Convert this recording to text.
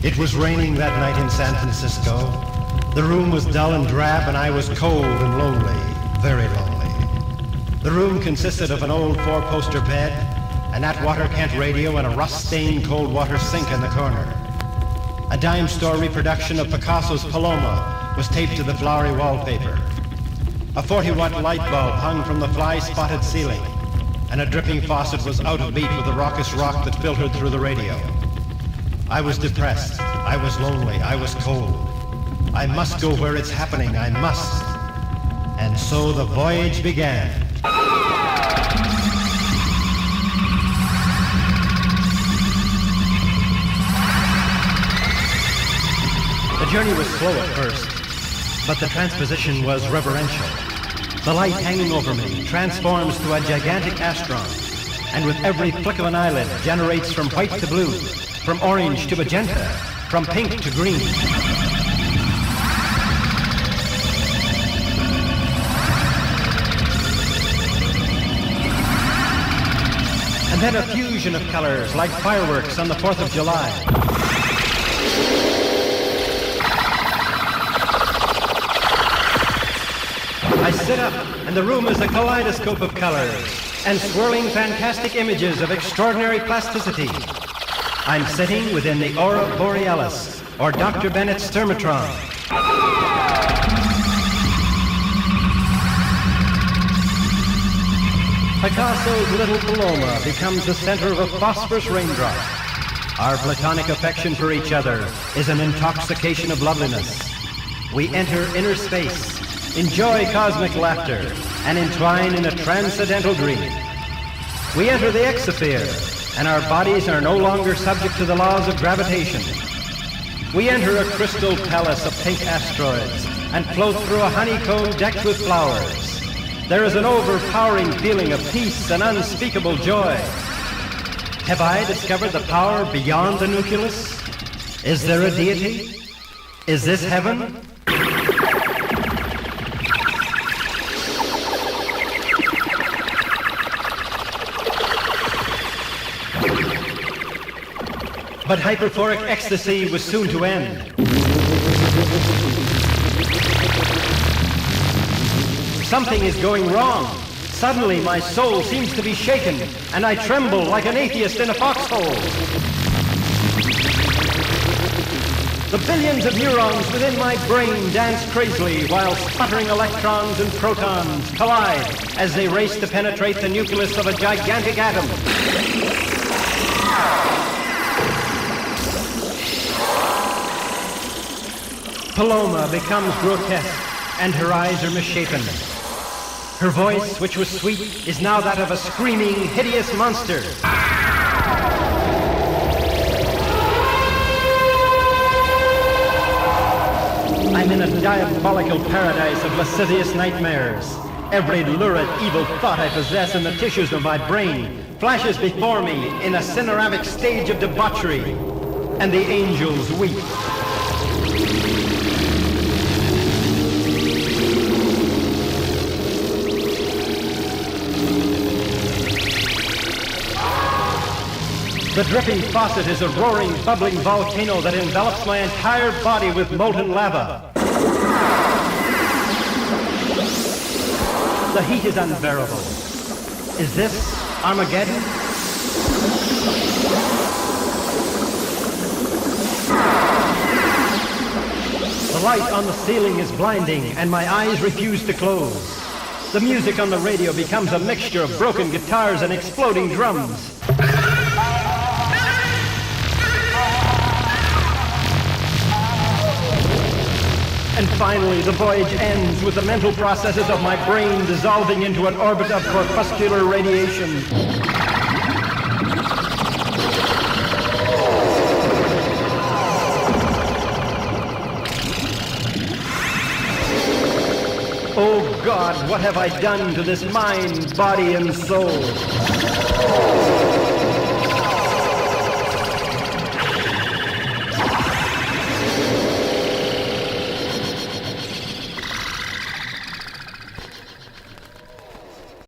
It was raining that night in San Francisco. The room was dull and drab, and I was cold and lonely, very lonely. The room consisted of an old four-poster bed, an Atwater Kent radio, and a rust-stained cold water sink in the corner. A dime store reproduction of Picasso's Paloma was taped to the flowery wallpaper. A 40-watt light bulb hung from the fly-spotted ceiling, and a dripping faucet was out of beat with the raucous rock that filtered through the radio. I was depressed, I was lonely, I was cold. I must go where it's happening, I must. And so the voyage began. The journey was slow at first, but the transposition was reverential. The light hanging over me transforms to a gigantic astron, and with every flick of an eyelid generates from white to blue, from orange to magenta, from pink to green. And then a fusion of colors like fireworks on the 4th of July. I sit up, and the room is a kaleidoscope of colors and swirling fantastic images of extraordinary plasticity. I'm sitting within the Aurora Borealis, or Dr. Bennett's thermotron. Picasso's little Paloma becomes the center of a phosphorus raindrop. Our platonic affection for each other is an intoxication of loveliness. We enter inner space, enjoy cosmic laughter, and entwine in a transcendental dream. We enter the exosphere, and our bodies are no longer subject to the laws of gravitation. We enter a crystal palace of pink asteroids and float through a honeycomb decked with flowers. There is an overpowering feeling of peace and unspeakable joy. Have I discovered the power beyond the nucleus? Is there a deity? Is this heaven? But hyperphoric ecstasy was soon to end. Something is going wrong. Suddenly my soul seems to be shaken, and I tremble like an atheist in a foxhole. The billions of neurons within my brain dance crazily while sputtering electrons and protons collide as they race to penetrate the nucleus of a gigantic atom. Paloma becomes grotesque, and her eyes are misshapen. Her voice, which was sweet, is now that of a screaming, hideous monster. I'm in a diabolical paradise of lascivious nightmares. Every lurid, evil thought I possess in the tissues of my brain flashes before me in a cineramic stage of debauchery, and the angels weep. The dripping faucet is a roaring, bubbling volcano that envelops my entire body with molten lava. The heat is unbearable. Is this Armageddon? The light on the ceiling is blinding, and my eyes refuse to close. The music on the radio becomes a mixture of broken guitars and exploding drums. And finally, the voyage ends with the mental processes of my brain dissolving into an orbit of corpuscular radiation. Oh God, what have I done to this mind, body, and soul?